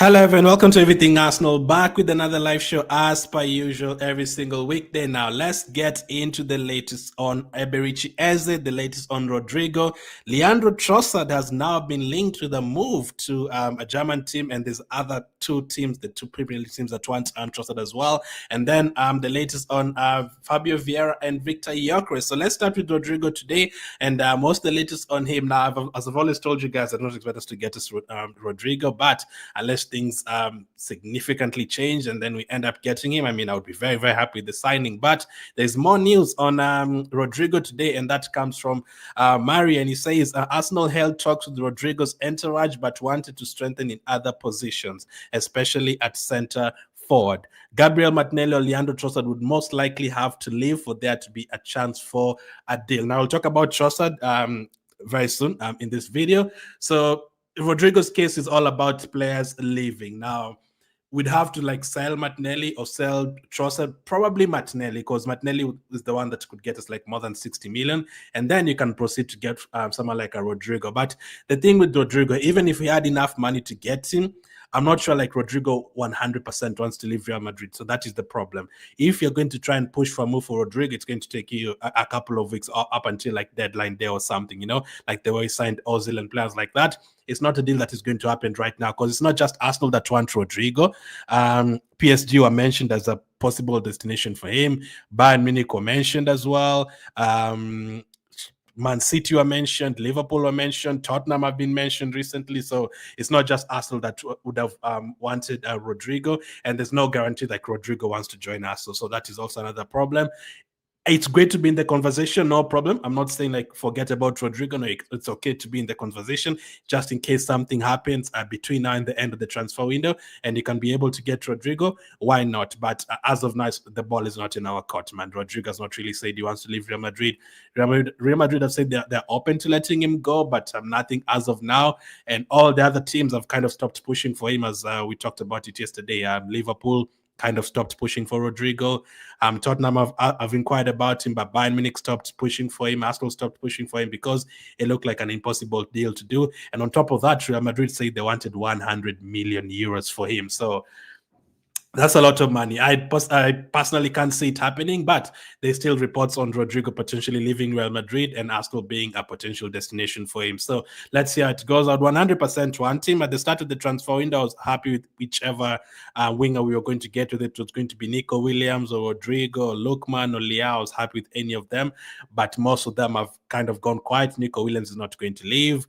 Hello everyone, welcome to Everything Arsenal, back with another live show as per usual every single weekday. Now let's get into the latest on Eberechi Eze, the latest on Rodrygo. Leandro Trossard has now been linked to the move to a German team, and there's other two teams, the two Premier League teams that want Trossard as well. And then the latest on Fabio Vieira and Viktor Gyokeres. So let's start with Rodrygo today, and most of the latest on him. Now, as I've always told you guys, I don't expect us to get us Rodrygo, but unless things significantly change and then we end up getting him, I would be very, very happy with the signing. But there's more news on Rodrygo today, and that comes from Mari, and he says Arsenal held talks with Rodrygo's entourage but wanted to strengthen in other positions, especially at centre forward. Gabriel, Martinelli, or Leandro Trossard would most likely have to leave for there to be a chance for a deal. Now, I'll talk about Trossard very soon in this video. So Rodrygo's case is all about players leaving. Now, we'd have to sell Martinelli or sell Trossard, probably Martinelli, because Martinelli is the one that could get us more than 60 million. And then you can proceed to get someone like a Rodrygo. But the thing with Rodrygo, even if we had enough money to get him, I'm not sure Rodrygo 100% wants to leave Real Madrid. So that is the problem. If you're going to try and push for a move for Rodrygo, it's going to take you a couple of weeks up until deadline day or something, like the way he signed Ozil and players like that. It's not a deal that is going to happen right now, because it's not just Arsenal that want Rodrygo. PSG were mentioned as a possible destination for him. Bayern Munich were mentioned as well. Man City were mentioned, Liverpool were mentioned, Tottenham have been mentioned recently. So it's not just Arsenal that would have wanted Rodrygo, and there's no guarantee that Rodrygo wants to join Arsenal. So that is also another problem. It's great to be in the conversation, no problem. I'm not saying forget about Rodrygo. No, it's okay to be in the conversation just in case something happens between now and the end of the transfer window and you can be able to get Rodrygo. Why not? But as of now, the ball is not in our court, man. Rodrygo has not really said he wants to leave Real Madrid. Real Madrid have said they're open to letting him go, but nothing as of now. And all the other teams have kind of stopped pushing for him, as we talked about it yesterday. Liverpool kind of stopped pushing for Rodrygo. Tottenham have inquired about him, but Bayern Munich stopped pushing for him. Arsenal stopped pushing for him because it looked like an impossible deal to do. And on top of that, Real Madrid said they wanted 100 million euros for him. So that's a lot of money. I personally can't see it happening, but there's still reports on Rodrygo potentially leaving Real Madrid and Arsenal being a potential destination for him. So let's see how it goes. I'd 100% want him. At the start of the transfer window, I was happy with whichever winger we were going to get with it. It was going to be Nico Williams or Rodrygo or Lookman or Leao. I was happy with any of them, but most of them have kind of gone quiet. Nico Williams is not going to leave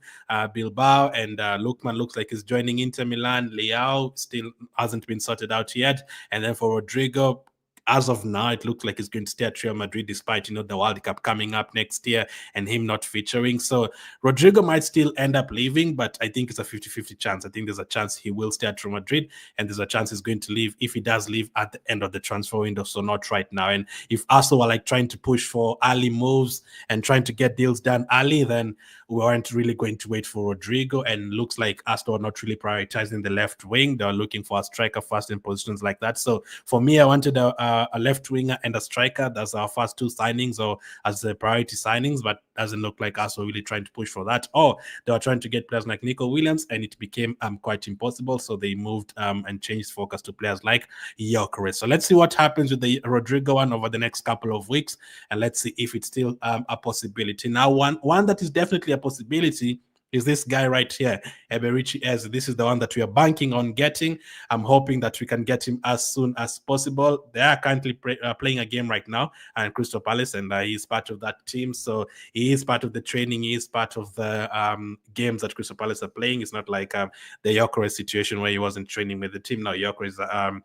Bilbao, and Lookman looks like he's joining Inter Milan. Leao still hasn't been sorted out yet. And then for Rodrygo, as of now, it looks like he's going to stay at Real Madrid despite, the World Cup coming up next year and him not featuring. So Rodrygo might still end up leaving, but I think it's a 50-50 chance. I think there's a chance he will stay at Real Madrid, and there's a chance he's going to leave if he does leave at the end of the transfer window, so not right now. And if Arsenal are trying to push for early moves and trying to get deals done early, then we aren't really going to wait for Rodrygo. And looks like Arsenal are not really prioritizing the left wing. They're looking for a striker first in positions like that. So for me, I wanted a left winger and a striker. That's our first two signings, or as the priority signings, but doesn't look like us were really trying to push for that. Or they were trying to get players like Nico Williams, and it became quite impossible. So they moved and changed focus to players like Gyokeres. So let's see what happens with the Rodrygo one over the next couple of weeks, and let's see if it's still a possibility. Now, one that is definitely a possibility is this guy right here, Eberechi Eze. This is the one that we are banking on getting. I'm hoping that we can get him as soon as possible. They are currently playing a game right now at Crystal Palace, and he's part of that team. So he is part of the training. He is part of the games that Crystal Palace are playing. It's not like the Gyokeres situation where he wasn't training with the team. Now Gyokeres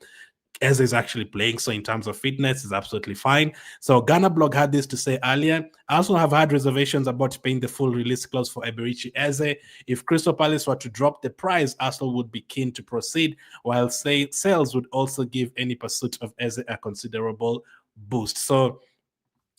Eze is actually playing, so in terms of fitness, is absolutely fine. So Ghana Blog had this to say earlier. I also have had reservations about paying the full release clause for Eberechi Eze. If Crystal Palace were to drop the price, Arsenal would be keen to proceed, while sales would also give any pursuit of Eze a considerable boost. So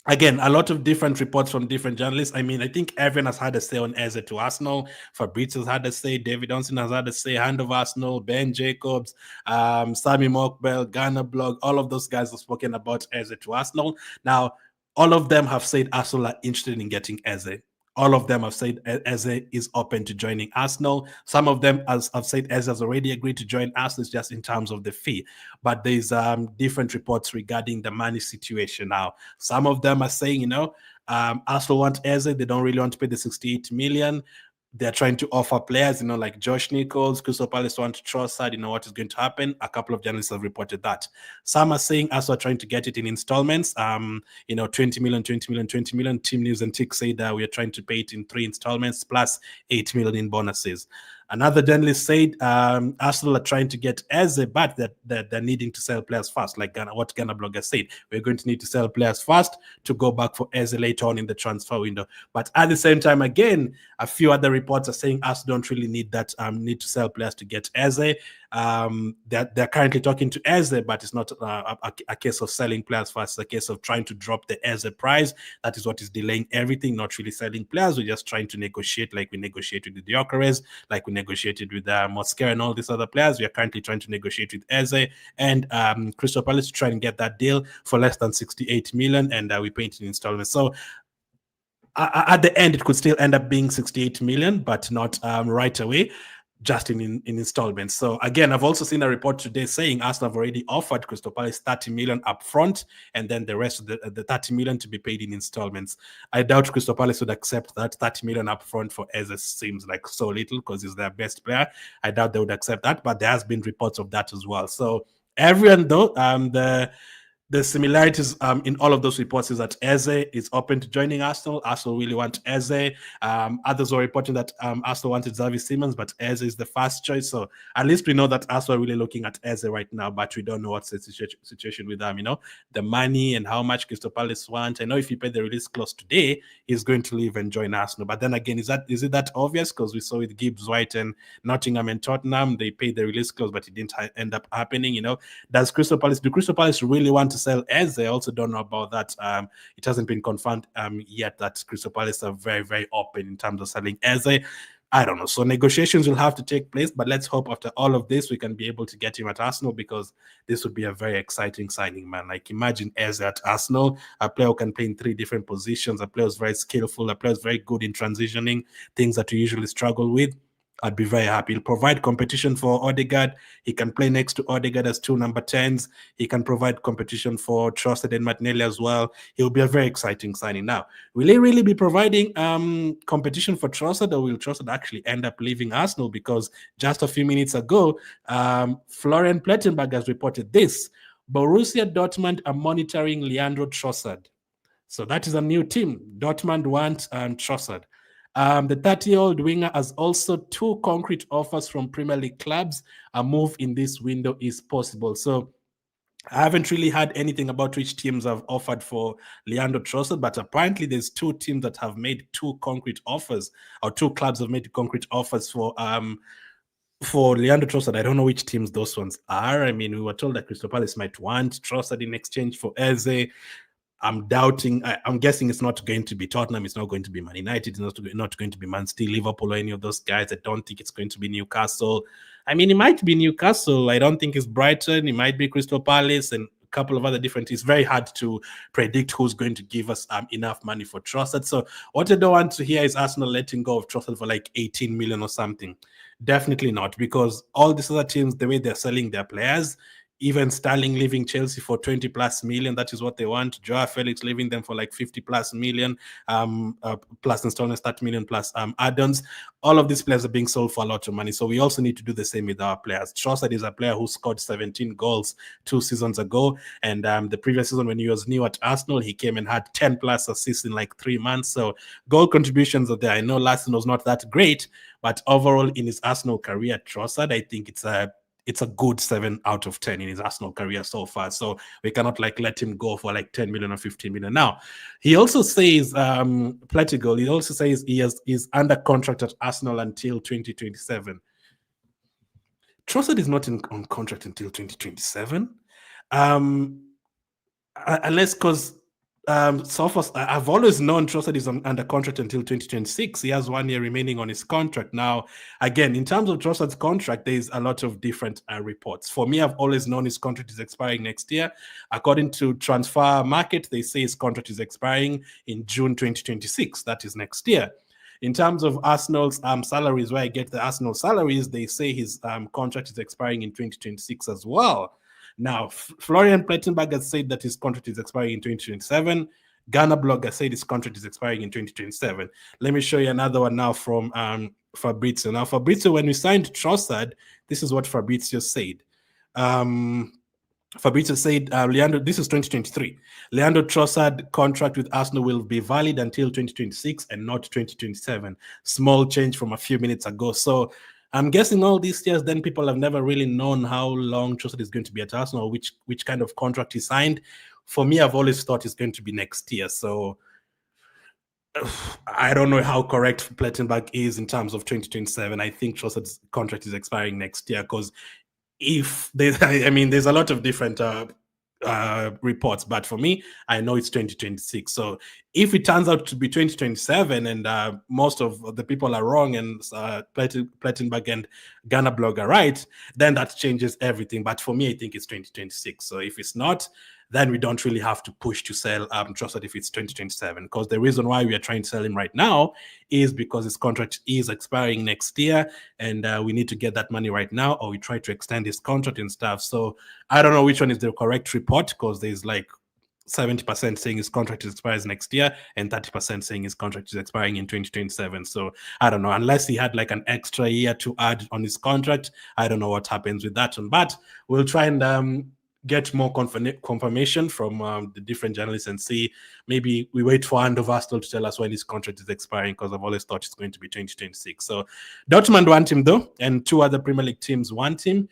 again, a lot of different reports from different journalists. I think everyone has had a say on Eze to Arsenal. Fabrizio's had a say. David Onson has had a say. Hand of Arsenal, Ben Jacobs, Sami Mokbel, Ghana Blog, all of those guys have spoken about Eze to Arsenal. Now, all of them have said Arsenal are interested in getting Eze. All of them have said Eze is open to joining Arsenal. Some of them have said Eze has already agreed to join Arsenal, it's just in terms of the fee. But there's different reports regarding the money situation now. Some of them are saying, Arsenal want Eze, they don't really want to pay the 68 million. They're trying to offer players, like Josh Nichols, Crystal Palace want Trossard, what is going to happen. A couple of journalists have reported that. Some are saying us are trying to get it in installments, 20 million, 20 million, 20 million. Team News and Tick say that we are trying to pay it in 3 installments plus 8 million in bonuses. Another journalist said Arsenal are trying to get Eze, but they're needing to sell players fast, like what Ghana blogger said. We're going to need to sell players fast to go back for Eze later on in the transfer window. But at the same time, again, a few other reports are saying us don't really need that, need to sell players to get Eze. They're currently talking to Eze, but it's not a case of selling players fast. It's a case of trying to drop the Eze price. That is what is delaying everything, not really selling players. We're just trying to negotiate like we negotiated with the Gyokeres, like we negotiated with Mosquera and all these other players. We are currently trying to negotiate with Eze and Crystal Palace to try and get that deal for less than 68 million, and we pay it in installments. So at the end, it could still end up being 68 million, but not right away, just in installments. So again, I've also seen a report today saying Arsenal have already offered Crystal Palace 30 million up front, and then the rest of the 30 million to be paid in installments. I doubt Crystal Palace would accept that. 30 million up front for Eze seems like so little because he's their best player. I doubt they would accept that, but there has been reports of that as well. So everyone, though, the similarities in all of those reports is that Eze is open to joining Arsenal. Arsenal really want Eze. Others were reporting that Arsenal wanted Xavi Simons, but Eze is the first choice. So at least we know that Arsenal are really looking at Eze right now, but we don't know what's the situation with them, the money and how much Crystal Palace want. I know if he paid the release clause today, he's going to leave and join Arsenal. But then again, is it that obvious? Because we saw with Gibbs White and Nottingham and Tottenham, they paid the release clause, but it didn't end up happening. Do Crystal Palace really want to sell Eze? I also don't know about that. It hasn't been confirmed yet that Crystal Palace are very, very open in terms of selling Eze. I don't know. So negotiations will have to take place, but let's hope after all of this, we can be able to get him at Arsenal, because this would be a very exciting signing, man. Like, imagine Eze at Arsenal, a player who can play in 3 different positions, a player who's very skillful, a player who's very good in transitioning, things that we usually struggle with. I'd be very happy. He'll provide competition for Odegaard. He can play next to Odegaard as 2 number 10s. He can provide competition for Trossard and Martinelli as well. He'll be a very exciting signing. Now, will he really be providing competition for Trossard, or will Trossard actually end up leaving Arsenal? Because just a few minutes ago, Florian Plettenberg has reported this. Borussia Dortmund are monitoring Leandro Trossard. So that is a new team. Dortmund want Trossard. The 30-year-old winger has also 2 concrete offers from Premier League clubs. A move in this window is possible. So I haven't really heard anything about which teams have offered for Leandro Trossard, but apparently there's 2 teams that have made 2 concrete offers, or 2 clubs have made concrete offers for Leandro Trossard. I don't know which teams those ones are. I mean, we were told that Crystal Palace might want Trossard in exchange for Eze. I'm doubting. I'm guessing it's not going to be Tottenham. It's not going to be Man United. It's not going to be Man City, Liverpool, or any of those guys. I don't think it's going to be Newcastle. I mean, it might be Newcastle. I don't think it's Brighton. It might be Crystal Palace and a couple of other different. It's very hard to predict who's going to give us enough money for Trossard. So what I don't want to hear is Arsenal letting go of Trossard for like 18 million or something. Definitely not, because all these other teams, the way they're selling their players, even Sterling leaving Chelsea for 20 plus million, that is what they want. Joao Felix leaving them for like 50 plus million, plus installments, 30 million plus add-ons. All of these players are being sold for a lot of money. So we also need to do the same with our players. Trossard is a player who scored 17 goals 2 seasons ago. And the previous season, when he was new at Arsenal, he came and had 10 plus assists in like 3 months. So goal contributions are there. I know last season was not that great, but overall in his Arsenal career, Trossard, I think it's a good 7 out of 10 in his Arsenal career so far. So we cannot like let him go for like 10 million or 15 million. Now, he also says, Pletigal, he also says he's under contract at Arsenal until 2027. Trossard is not on contract until 2027. Unless, because so far, I've always known Trossard is under contract until 2026. He has 1 year remaining on his contract. Now, again, in terms of Trossard's contract, there's a lot of different reports. For me, I've always known his contract is expiring next year. According to Transfer Market, they say his contract is expiring in June 2026. That is next year. In terms of Arsenal's salaries, where I get the Arsenal salaries, they say his contract is expiring in 2026 as well. Now, Florian Plettenberg has said that his contract is expiring in 2027. Ghana Blogger said his contract is expiring in 2027. Let me show you another one now from Fabrizio. Now, Fabrizio, when we signed Trossard, this is what Fabrizio said. Fabrizio said, Leandro, this is 2023. Leandro Trossard contract with Arsenal will be valid until 2026 and not 2027. Small change from a few minutes ago. So I'm guessing all these years, then people have never really known how long Trossard is going to be at Arsenal, which kind of contract he signed. For me, I've always thought it's going to be next year. So I don't know how correct Plettenberg is in terms of 2027. I think Trossard's contract is expiring next year because if there's, I mean, there's a lot of different reports, but for me, I know it's 2026. So if it turns out to be 2027 and most of the people are wrong and Plettenberg and Ghana Blog are right, then that changes everything. But for me, I think it's 2026. So if it's not, then we don't really have to push to sell Trossard if it's 2027. Because the reason why we are trying to sell him right now is because his contract is expiring next year, and we need to get that money right now, or we try to extend his contract and stuff. So I don't know which one is the correct report, because there's like 70% saying his contract expires next year and 30% saying his contract is expiring in 2027. So I don't know, unless he had like an extra year to add on his contract, I don't know what happens with that one. But we'll try and get more confirmation from the different journalists and see. Maybe we wait for Ando Vastel to tell us when his contract is expiring, because I've always thought it's going to be 2026. So Dortmund want him though, and 2 other Premier League teams want him.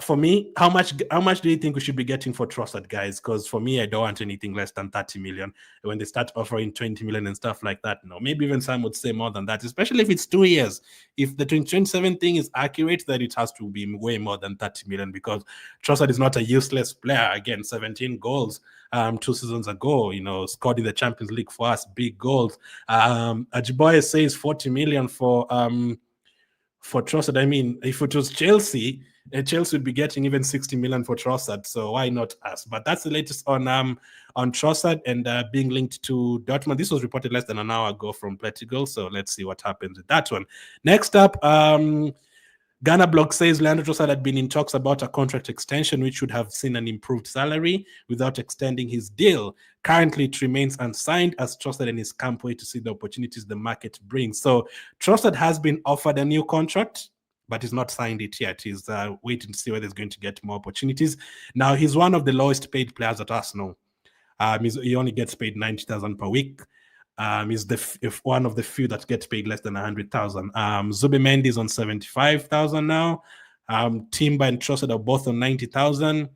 For me, how much do you think we should be getting for Trossard, guys? Because for me, I don't want anything less than 30 million. When they start offering 20 million and stuff like that, no, maybe even some would say more than that, especially if it's 2 years. If the 2027 thing is accurate, then it has to be way more than 30 million, because Trossard is not a useless player. Again, 17 goals 2 seasons ago, scored in the Champions League for us, big goals. Ajiboye says 40 million for Trossard. I mean, if it was Chelsea would be getting even 60 million for Trossard, so why not us? But that's the latest on Trossard and being linked to Dortmund. This was reported less than an hour ago from Plettigal, so let's see what happens with that one. Next up, Ghana Blog says Leandro Trossard had been in talks about a contract extension, which would have seen an improved salary without extending his deal. Currently, it remains unsigned as Trossard and his camp wait to see the opportunities the market brings. So Trossard has been offered a new contract, but he's not signed it yet. He's waiting to see whether he's going to get more opportunities. Now, he's one of the lowest paid players at Arsenal. He only gets paid 90,000 per week. He's one of the few that gets paid less than 100,000. Zubimendi is on 75,000 now. Timber and Trossard are both on 90,000.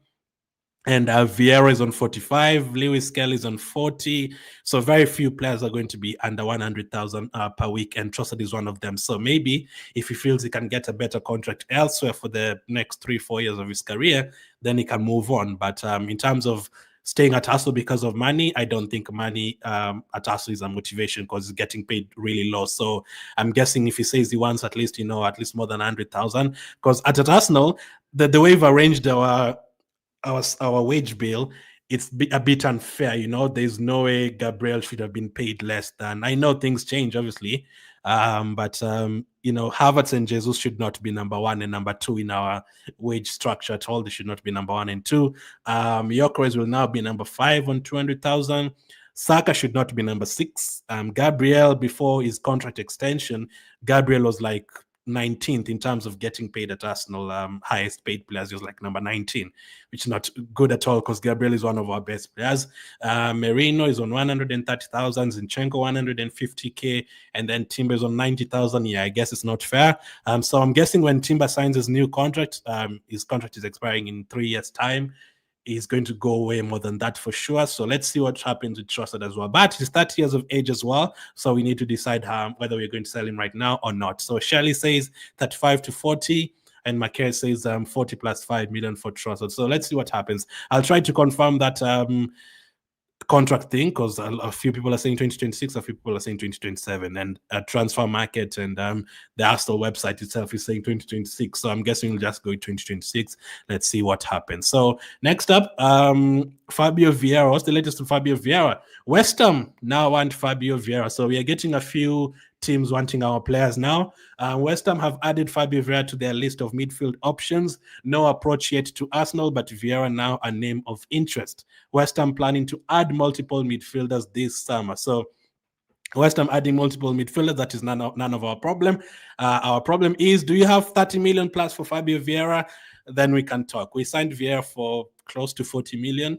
And Vieira is on 45. Lewis Kelly is on 40. So very few players are going to be under 100,000 per week, and Trossard is one of them. So maybe if he feels he can get a better contract elsewhere for the next 3-4 years of his career, then he can move on. But in terms of staying at Arsenal because of money, I don't think money at Arsenal is a motivation, because he's getting paid really low. So I'm guessing if he says he wants at least more than 100,000, because at Arsenal, the way we've arranged our wage bill, it's a bit unfair. There's no way Gabriel should have been paid less than. I know things change, obviously, but Havertz and Jesus should not be number 1 and number 2 in our wage structure at all. They should not be number 1 and 2. Gyokeres will now be number 5 on 200,000. Saka should not be number 6. Gabriel, before his contract extension, Gabriel was like 19th in terms of getting paid at Arsenal. Highest paid players, he was like number 19, which is not good at all, because Gabriel is one of our best players. Merino is on 130,000, Zinchenko 150k, and then Timber is on 90,000. Yeah, I guess it's not fair. So I'm guessing when Timber signs his new contract, his contract is expiring in 3 years' time. He's going to go way more than that for sure. So let's see what happens with Trossard as well. But he's 30 years of age as well, so we need to decide whether we're going to sell him right now or not. So Shelley says 35 to 40, and Mosquera says 40 plus 5 million for Trossard. So let's see what happens. I'll try to confirm that contract thing, because a few people are saying 2026, a few people are saying 2027, and Transfer Market and the Arsenal website itself is saying 2026. So I'm guessing we'll just go 2026. Let's see what happens. So next up, Fabio Vieira. What's the latest on Fabio Vieira? West Ham now want Fabio Vieira. So we are getting a few teams wanting our players now. West Ham have added Fabio Vieira to their list of midfield options. No approach yet to Arsenal, but Vieira now a name of interest. West Ham planning to add multiple midfielders this summer. So West Ham adding multiple midfielders, that is none of our problem. Our problem is, do you have 30 million plus for Fabio Vieira? Then we can talk. We signed Vieira for close to 40 million.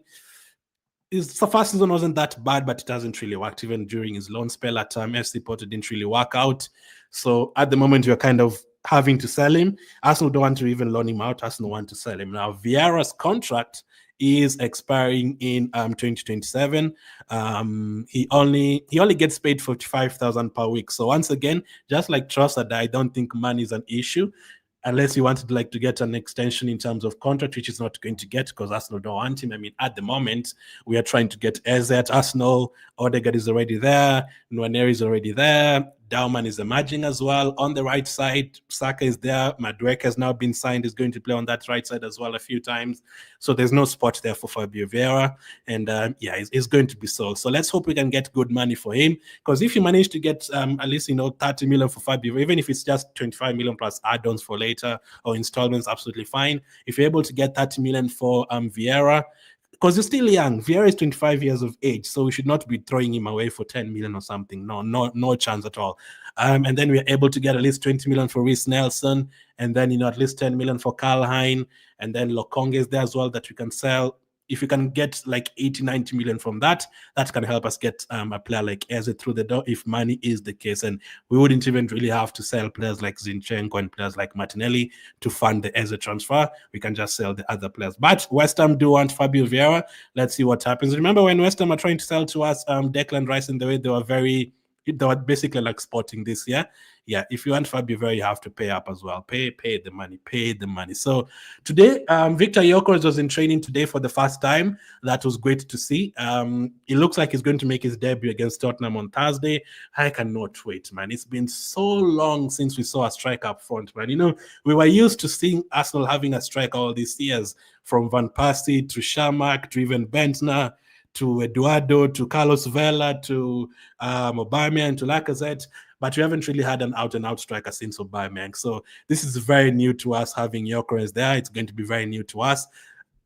His first season wasn't that bad, but it hasn't really worked. Even during his loan spell at FC Porto, didn't really work out. So at the moment, we're kind of having to sell him. Arsenal don't want to even loan him out. Arsenal want to sell him. Now, Vieira's contract is expiring in 2027. He only gets paid 45,000 per week. So once again, just like Trossard, I don't think money is an issue. Unless you wanted to get an extension in terms of contract, which is not going to get because Arsenal don't want him. I mean, at the moment, we are trying to get Eze at Arsenal. Odegaard is already there. Noni is already there. Dauman is emerging as well. On the right side, Saka is there. Madueke has now been signed. Is going to play on that right side as well a few times. So there's no spot there for Fabio Vieira. And it's going to be so. So let's hope we can get good money for him. Because if you manage to get at least 30 million for Fabio, even if it's just 25 million plus add-ons for later or installments, absolutely fine. If you're able to get 30 million for Vieira, because he's still young. Vieira is 25 years of age, so we should not be throwing him away for 10 million or something. No chance at all. And then we're able to get at least 20 million for Reece Nelson, and then at least 10 million for Karl Hein, and then Lokonga is there as well that we can sell. If we can get like 80, 90 million from that can help us get a player like Eze through the door if money is the case. And we wouldn't even really have to sell players like Zinchenko and players like Martinelli to fund the Eze transfer. We can just sell the other players. But West Ham do want Fabio Vieira. Let's see what happens. Remember when West Ham are trying to sell to us Declan Rice in the way they were basically like Sporting this year. Yeah, if you want Fabio Vieira, you have to pay up as well. Pay the money. So today, Viktor Gyokeres was in training today for the first time. That was great to see. It looks like he's going to make his debut against Tottenham on Thursday. I cannot wait, man. It's been so long since we saw a striker up front, man. We were used to seeing Arsenal having a striker all these years, from Van Persie to Shamak to even Bentner, to Eduardo, to Carlos Vela, to Aubameyang, to Lacazette, but we haven't really had an out-and-out striker since Aubameyang. So this is very new to us, having Gyokeres there. It's going to be very new to us.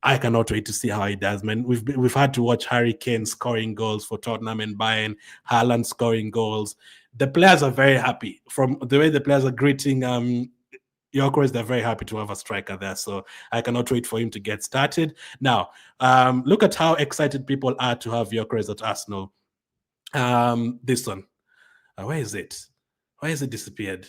I cannot wait to see how he does, man. We've had to watch Harry Kane scoring goals for Tottenham and Bayern, Haaland scoring goals. The players are very happy. From the way the players are greeting Gyokeres, they're very happy to have a striker there. So I cannot wait for him to get started. Now, look at how excited people are to have Gyokeres at Arsenal. This one. Where is it? Why has it disappeared?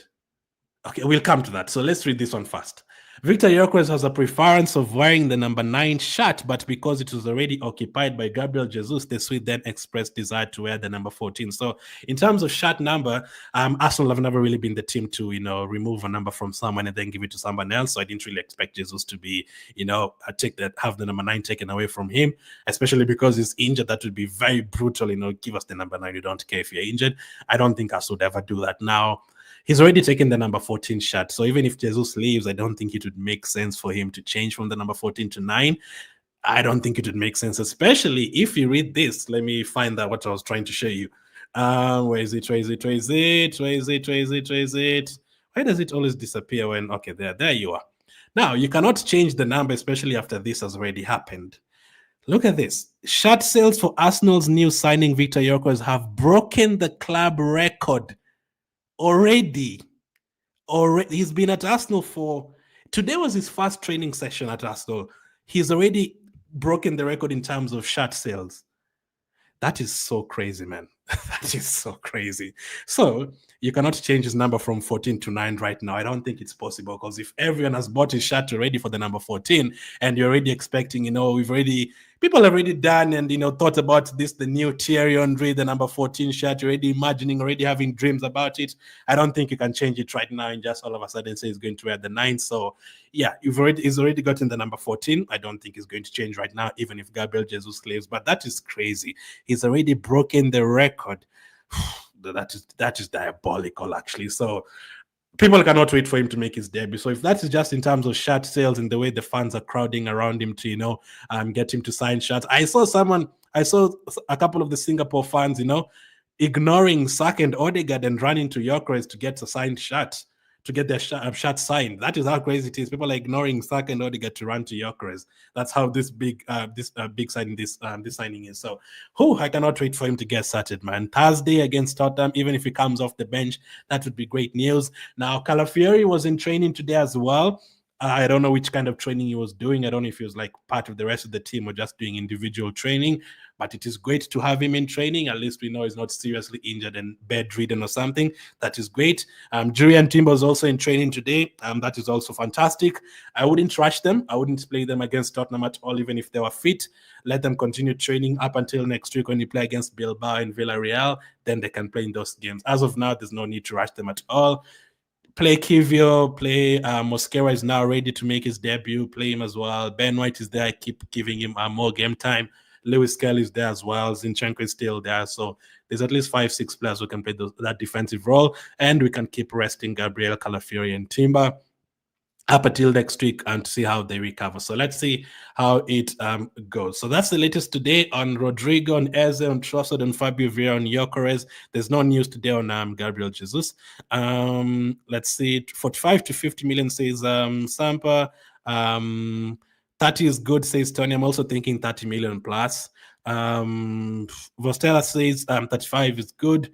Okay, we'll come to that. So let's read this one first. Viktor Gyokeres has a preference of wearing the number 9 shirt, but because it was already occupied by Gabriel Jesus, the Swede then expressed desire to wear the number 14. So in terms of shirt number, Arsenal have never really been the team to, remove a number from someone and then give it to someone else. So I didn't really expect Jesus to be, have the number 9 taken away from him, especially because he's injured. That would be very brutal, give us the number 9. You don't care if you're injured. I don't think Arsenal would ever do that now. He's already taken the number 14 shirt. So even if Jesus leaves, I don't think it would make sense for him to change from the number 14 to 9. I don't think it would make sense, especially if you read this. Let me find out what I was trying to show you. Where is it? Why does it always disappear when... Okay, there you are. Now, you cannot change the number, especially after this has already happened. Look at this. Shirt sales for Arsenal's new signing, Viktor Gyokeres, have broken the club record. Already, he's been at Arsenal today was his first training session at Arsenal. He's already broken the record in terms of shirt sales. That is so crazy, man. That is so crazy. So you cannot change his number from 14 to 9 right now. I don't think it's possible, because if everyone has bought his shirt already for the number 14 and you're already expecting, people have already done and, thought about this, the new Thierry Henry, the number 14 shirt, you're already imagining, already having dreams about it. I don't think you can change it right now and just all of a sudden say he's going to wear the 9. So yeah, he's already gotten the number 14. I don't think he's going to change right now, even if Gabriel Jesus leaves, but that is crazy. He's already broken the record. That is diabolical, actually. So people cannot wait for him to make his debut. So if that is just in terms of shirt sales and the way the fans are crowding around him to, get him to sign shirts. I saw a couple of the Singapore fans, ignoring Saka and Odegaard and running to Gyokeres to get a signed shirt, to get their shirt signed. That is how crazy it is. People are ignoring Saka and Odegaard to run to Gyokeres. That's how this big signing this signing is. So, I cannot wait for him to get started, man. Thursday against Tottenham, even if he comes off the bench, that would be great news. Now, Calafiori was in training today as well. I don't know which kind of training he was doing. I don't know if he was like part of the rest of the team or just doing individual training, but it is great to have him in training. At least we know he's not seriously injured and bedridden or something. That is great. Julian Timber is also in training today. That is also fantastic. I wouldn't rush them. I wouldn't play them against Tottenham at all, even if they were fit. Let them continue training up until next week when you play against Bilbao and Villarreal. Then they can play in those games. As of now, there's no need to rush them at all. Play Kivio, play Mosquera is now ready to make his debut. Play him as well. Ben White is there. I keep giving him more game time. Lewis Kelly is there as well. Zinchenko is still there. So there's at least 5-6 players who can play that defensive role. And we can keep resting Gabriel, Calafiori, and Timber up until next week and to see how they recover. So let's see how it goes. So that's the latest today on Rodrygo, on Eze, on Trossard, on Fabio Vieira, on Gyokeres. There's no news today on Gabriel Jesus. Let's see, 45 to 50 million says Sampa. 30 is good, says Tony. I'm also thinking 30 million plus. Vostella says 35 is good.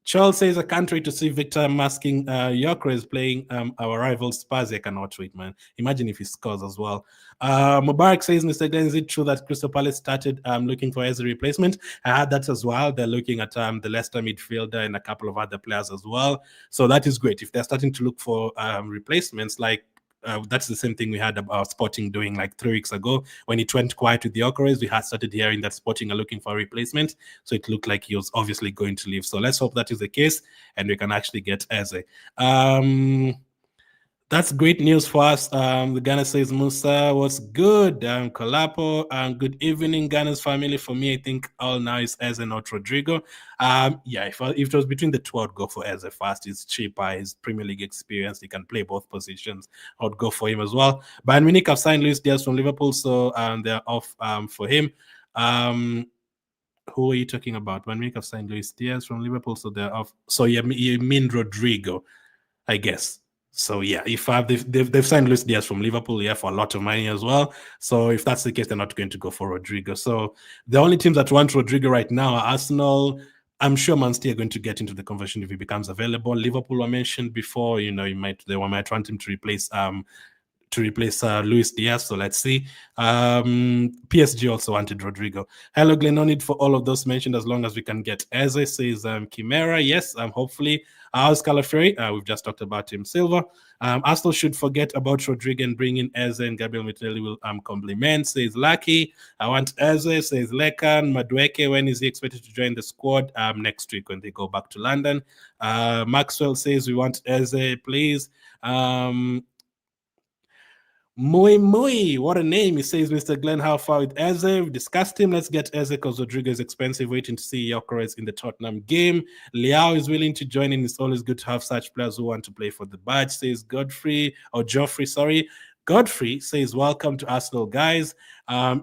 Charles says, I can't wait to see Viktor masking Gyokeres playing our rival Spurs. I cannot wait, man. Imagine if he scores as well. Mubarak says, Mr. Glenn, is it true that Crystal Palace started looking for as a replacement? I had that as well. They're looking at the Leicester midfielder and a couple of other players as well. So that is great. If they're starting to look for replacements, like that's the same thing we had about Sporting doing like 3 weeks ago. When it went quiet with the Gyokeres, we had started hearing that Sporting are looking for a replacement. So it looked like he was obviously going to leave. So let's hope that is the case and we can actually get Eze. That's great news for us. The Ghana says, Musa, what's good? Kolapo, good evening, Ghana's family. For me, I think all now is Eze, not Rodrygo. Yeah, if it was between the two, I'd go for Eze first. He's cheaper, his Premier League experience. He can play both positions. I'd go for him as well. Bayern Munich have signed Luis Diaz from Liverpool, so they're off for him. Who are you talking about? Bayern Munich have signed Luis Diaz from Liverpool, so they're off. So you mean Rodrygo, I guess. So yeah, if they've signed Luis Diaz from Liverpool, yeah, for a lot of money as well. So if that's the case, they're not going to go for Rodrygo. So the only teams that want Rodrygo right now are Arsenal. I'm sure Man City are going to get into the conversation if he becomes available. Liverpool were mentioned before. You know, they might want him to replace Luis Diaz. So let's see. PSG also wanted Rodrygo. Hello, Glenn. No need for all of those mentioned as long as we can get Eze, says Chimera. Yes, hopefully. How's Calafiori? We've just talked about him. Silver. Arsenal should forget about Rodrygo and bring in Eze, and Gabriel Martinelli will compliment, says Lucky. I want Eze, says Lekan. Madueke, when is he expected to join the squad? Next week when they go back to London. Maxwell says we want Eze, please. Muy, what a name. He says, Mr. Glenn, how far with Eze? We've discussed him. Let's get Eze because Rodrygo is expensive. Waiting to see Gyokeres in the Tottenham game. Liao is willing to join in. It's always good to have such players who want to play for the badge, says Geoffrey, sorry. Godfrey says, welcome to Arsenal, guys.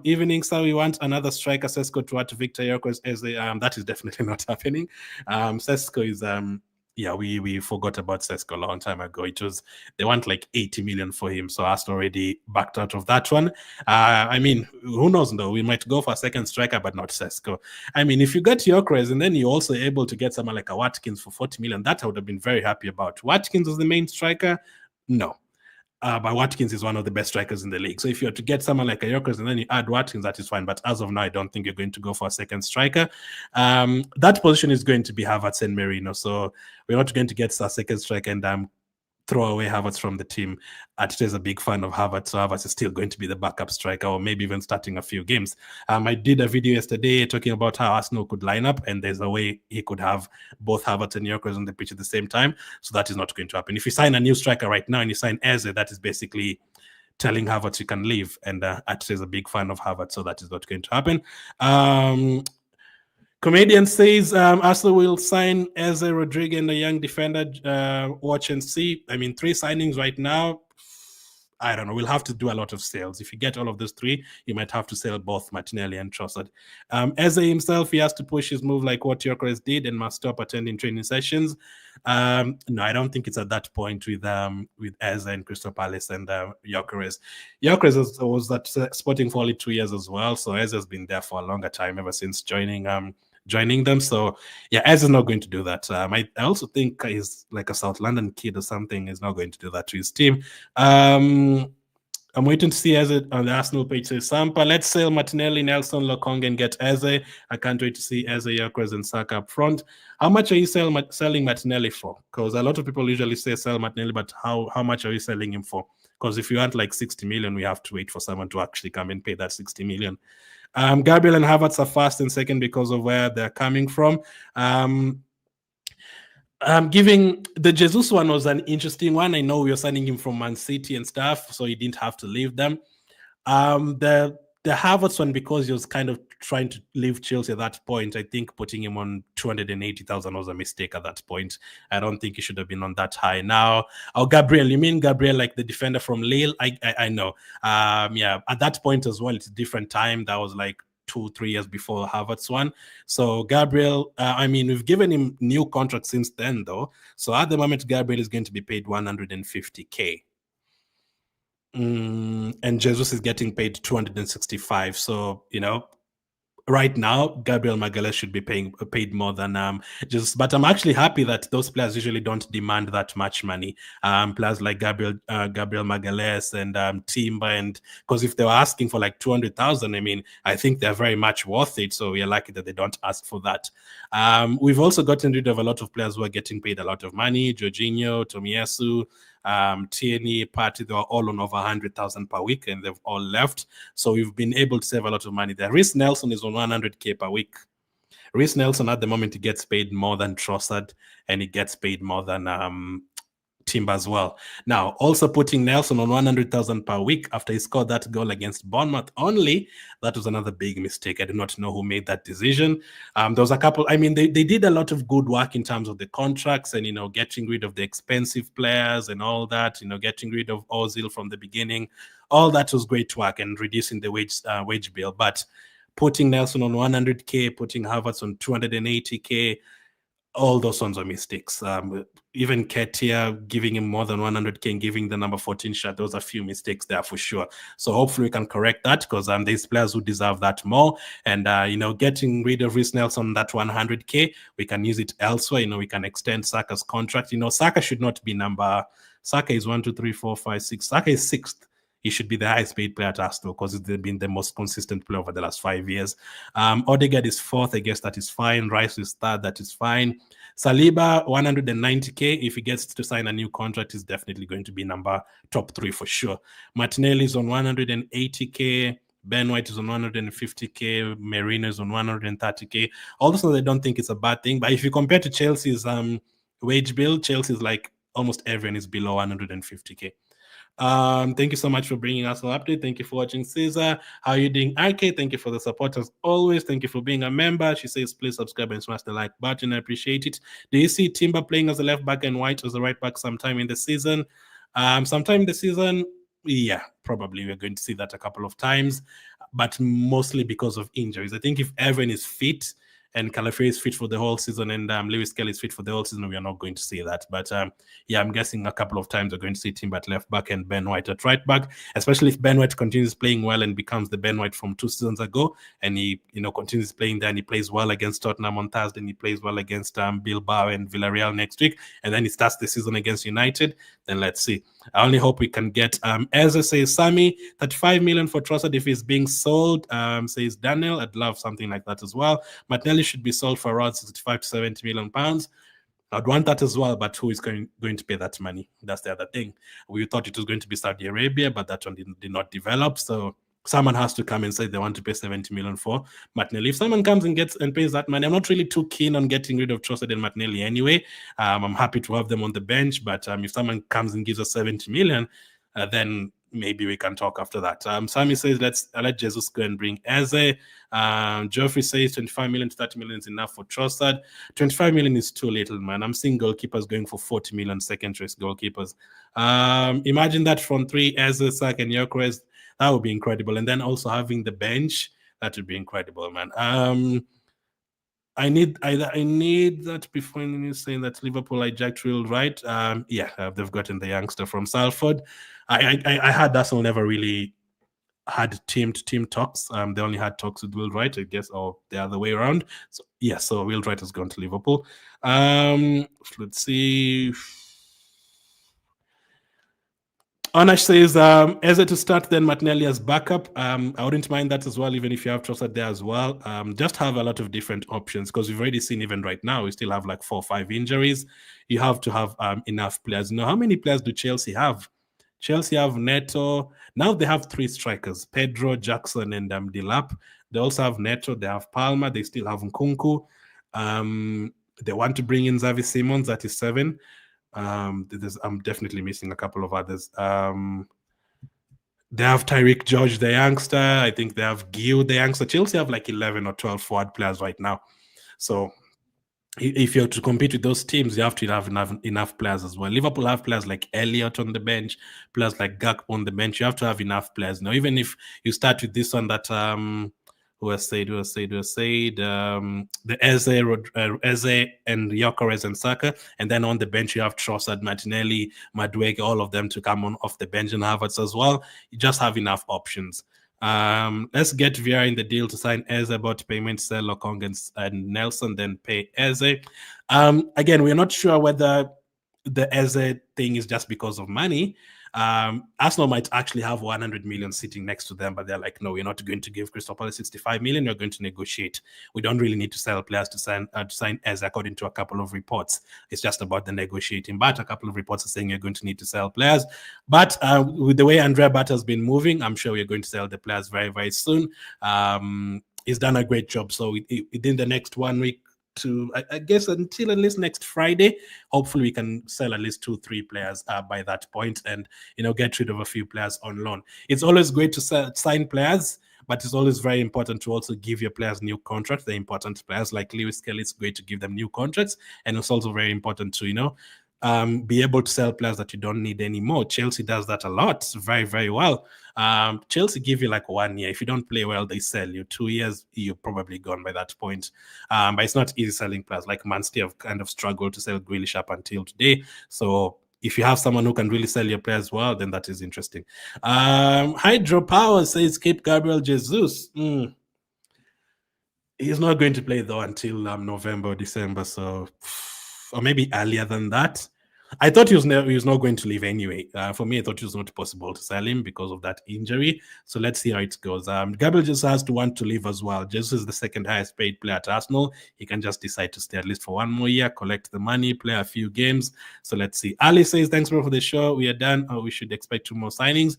Evening, sir. We want another striker, Sesko, to add to Viktor Gyokeres. That is definitely not happening. Sesko is... yeah, we forgot about Sesko a long time ago. They want like 80 million for him, so Arsenal already backed out of that one. I mean, who knows though? We might go for a second striker, but not Sesko. I mean, if you get Gyokeres and then you're also able to get someone like a Watkins for 40 million, that I would have been very happy about. Watkins is the main striker? No. But Watkins is one of the best strikers in the league. So if you're to get someone like a Gyokeres and then you add Watkins, that is fine. But as of now, I don't think you're going to go for a second striker. That position is going to be Havertz and Merino. So we're not going to get a second striker and throw away Havertz from the team. Ateta is a big fan of Havertz, so Havertz is still going to be the backup striker or maybe even starting a few games. I did a video yesterday talking about how Arsenal could line up, and there's a way he could have both Havertz and Gyokeres on the pitch at the same time, so that is not going to happen. If you sign a new striker right now and you sign Eze, that is basically telling Havertz you can leave, and Ateta is a big fan of Havertz, so that is not going to happen. Comedian says Arsenal will sign Eze, Rodrygo, and a young defender. Watch and see. I mean, 3 signings right now. I don't know. We'll have to do a lot of sales. If you get all of those three, you might have to sell both Martinelli and Trossard. Eze himself, he has to push his move like what Gyokeres did and must stop attending training sessions. No, I don't think it's at that point with Eze and Crystal Palace and Gyokeres. Gyokeres was at Sporting for only 2 years as well, so Eze has been there for a longer time ever since joining them. So yeah, Eze is not going to do that. I also think he's like a South London kid or something. Is not going to do that to his team. I'm waiting to see Eze on the Arsenal page. Says Sampa, let's sell Martinelli, Nelson, Lokonga, and get Eze. I can't wait to see Eze, Gyokeres, and Saka up front. How much are you selling Martinelli for? Because a lot of people usually say sell Martinelli, but how much are you selling him for? Because if you want like 60 million, we have to wait for someone to actually come and pay that 60 million. Gabriel and Havertz are first and second because of where they're coming from. Giving the Jesus one was an interesting one. I know we were signing him from Man City and stuff, so he didn't have to leave them. The Havertz one, because he was kind of trying to leave Chelsea at that point, I think putting him on 280,000 was a mistake at that point. I don't think he should have been on that high. Now, Gabriel, you mean Gabriel like the defender from Lille? I know. Yeah, at that point as well, it's a different time. That was like 2-3 years before Havertz one. So Gabriel, I mean, we've given him new contract since then, though. So at the moment, Gabriel is going to be paid 150K. And Jesus is getting paid 265. So, right now, Gabriel Magalhaes should be paid more than Jesus. But I'm actually happy that those players usually don't demand that much money. Players like Gabriel Magalhaes and Timber, and because if they were asking for like 200,000, I mean, I think they're very much worth it. So we're lucky that they don't ask for that. We've also gotten rid of a lot of players who are getting paid a lot of money. Jorginho, Tomiyasu, Tierney, Partey, they were all on over 100,000 per week, and they've all left. So we've been able to save a lot of money there. Reiss Nelson is on 100K per week. Reiss Nelson at the moment, he gets paid more than Trossard, and he gets paid more than Timber as well. Now, also putting Nelson on 100,000 per week after he scored that goal against Bournemouth only, that was another big mistake. I do not know who made that decision. There was a couple, I mean, they did a lot of good work in terms of the contracts and, getting rid of the expensive players and all that, getting rid of Ozil from the beginning. All that was great work and reducing the wage bill. But putting Nelson on 100K, putting Havertz on 280K, all those ones are mistakes. Even Ketia giving him more than 100K and giving the number 14 shirt, those are a few mistakes there for sure. So hopefully we can correct that, because there's players who deserve that more. And, getting rid of Reiss Nelson, that 100K, we can use it elsewhere. We can extend Saka's contract. Saka should not be Saka is 1, 2, 3, 4, 5, 6. Saka is 6th. He should be the highest paid player at Arsenal because he's been the most consistent player over the last 5 years. Odegaard is 4th. I guess that is fine. Rice is 3rd. That is fine. Saliba, 190K. If he gets to sign a new contract, he's definitely going to be top 3 for sure. Martinelli is on 180K. Ben White is on 150K. Merino is on 130K. Also, I don't think it's a bad thing. But if you compare to Chelsea's wage bill, Chelsea's like almost everyone is below 150K. Thank you so much for bringing us an update. Thank you for watching, Caesar. How are you doing, RK? Thank you for the support as always. Thank you for being a member. She says, please subscribe and smash the like button. I appreciate it. Do you see Timber playing as a left back and White as a right back sometime in the season? Sometime in the season, yeah, probably we're going to see that a couple of times, but mostly because of injuries. I think if everyone is fit and Calafia is fit for the whole season and Lewis Kelly is fit for the whole season, we are not going to see that. But yeah, I'm guessing a couple of times we're going to see Timber at left back and Ben White at right back, especially if Ben White continues playing well and becomes the Ben White from 2 seasons ago, and he continues playing there and he plays well against Tottenham on Thursday, and he plays well against Bilbao and Villarreal next week, and then he starts the season against United. Then let's see. I only hope we can get Eze says Sammy, 35 million for Trossard if he's being sold, says Daniel. I'd love something like that as well. Martinelli should be sold for around 65 to 70 million pounds. I'd want that as well, but who is going to pay that money? That's the other thing. We thought it was going to be Saudi Arabia, but that one did not develop. So someone has to come and say they want to pay 70 million for Martinelli. If someone comes and pays that money, I'm not really too keen on getting rid of Trossard and Martinelli anyway. I'm happy to have them on the bench, but if someone comes and gives us 70 million, then maybe we can talk after that. Sammy says, let Jesus go and bring Eze. Geoffrey says 25 million to 30 million is enough for Trossard. 25 million is too little, man. I'm seeing goalkeepers going for 40 million, second choice goalkeepers. Imagine that front three, Eze, Sak, and Gyokeres. That would be incredible. And then also having the bench, that would be incredible, man. I need that before you saying that Liverpool hijacked Real right. They've gotten the youngster from Salford. I heard Arsenal never really had team talks. They only had talks with Will Wright, I guess, or the other way around. So Will Wright has gone to Liverpool. Let's see. Onash says Eze to start, then Martinelli as backup. I wouldn't mind that as well, even if you have Trossard there as well. Just have a lot of different options, because we've already seen even right now, we still have like 4 or 5 injuries. You have to have enough players. Now, how many players do Chelsea have? Chelsea have Neto. Now they have 3 strikers, Pedro, Jackson, and Delap. They also have Neto. They have Palmer. They still have Nkunku. They want to bring in Xavi Simons, that is 7. I'm definitely missing a couple of others. They have Tyreek George, the youngster. I think they have Gil, the youngster. Chelsea have like 11 or 12 forward players right now. So if you're to compete with those teams, you have to have enough players as well. Liverpool have players like Elliott on the bench, players like Gakpo on the bench. You have to have enough players. Now, even if you start with this one that the Eze and Gyokeres and Saka, and then on the bench you have Trossard, Martinelli, Madueke, all of them to come on off the bench, and Havertz as well. You just have enough options. Let's get Vieira in the deal to sign Eze, about payment, sell Lokong and Nelson, then pay Eze. Again, we're not sure whether the Eze thing is just because of money. Arsenal might actually have 100 million sitting next to them, but they're like, no, we're not going to give Crystal Palace 65 million. We're going to negotiate. We don't really need to sell players to sign Eze, according to a couple of reports. It's just about the negotiating. But a couple of reports are saying you're going to need to sell players. But with the way Andrea Bat has been moving, I'm sure we're going to sell the players very, very soon. He's done a great job. So within the next 1 week, to I guess until at least next Friday, hopefully we can sell at least 2-3 players by that point, and get rid of a few players on loan. It's always great to sign players, but it's always very important to also give your players new contracts. The important players like Lewis Kelly, it's great to give them new contracts, and it's also very important to be able to sell players that you don't need anymore. Chelsea does that a lot, very, very well. Chelsea give you like 1 year. If you don't play well, they sell you. 2 years, you're probably gone by that point. But it's not easy selling players. Like Man City have kind of struggled to sell Grealish up until today. So if you have someone who can really sell your players well, then that is interesting. Hydropower says keep Gabriel Jesus. He's not going to play though until November or December, so or maybe earlier than that. I thought he was not going to leave anyway. For me, I thought it was not possible to sell him because of that injury. So let's see how it goes. Gabriel just has to want to leave as well. Jesus is the second highest paid player at Arsenal. He can just decide to stay at least for 1 more year, collect the money, play a few games. So let's see. Ali says, thanks bro for the show. We are done. We should expect 2 more signings.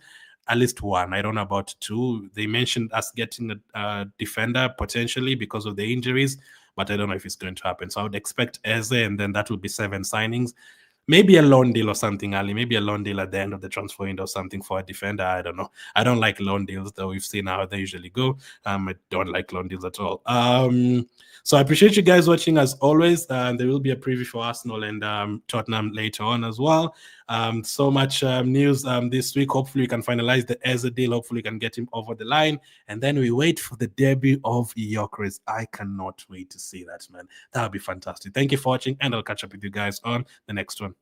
At least 1. I don't know about 2. They mentioned us getting a defender potentially because of the injuries, but I don't know if it's going to happen. So I would expect Eze, and then that will be 7 signings. Maybe a loan deal or something, Ali. Maybe a loan deal at the end of the transfer window or something for a defender. I don't know. I don't like loan deals, though. We've seen how they usually go. I don't like loan deals at all. So I appreciate you guys watching as always. There will be a preview for Arsenal and Tottenham later on as well. So much news this week. Hopefully we can finalize the Eze deal. Hopefully we can get him over the line. And then we wait for the debut of Gyokeres. I cannot wait to see that, man. That would be fantastic. Thank you for watching, and I'll catch up with you guys on the next one.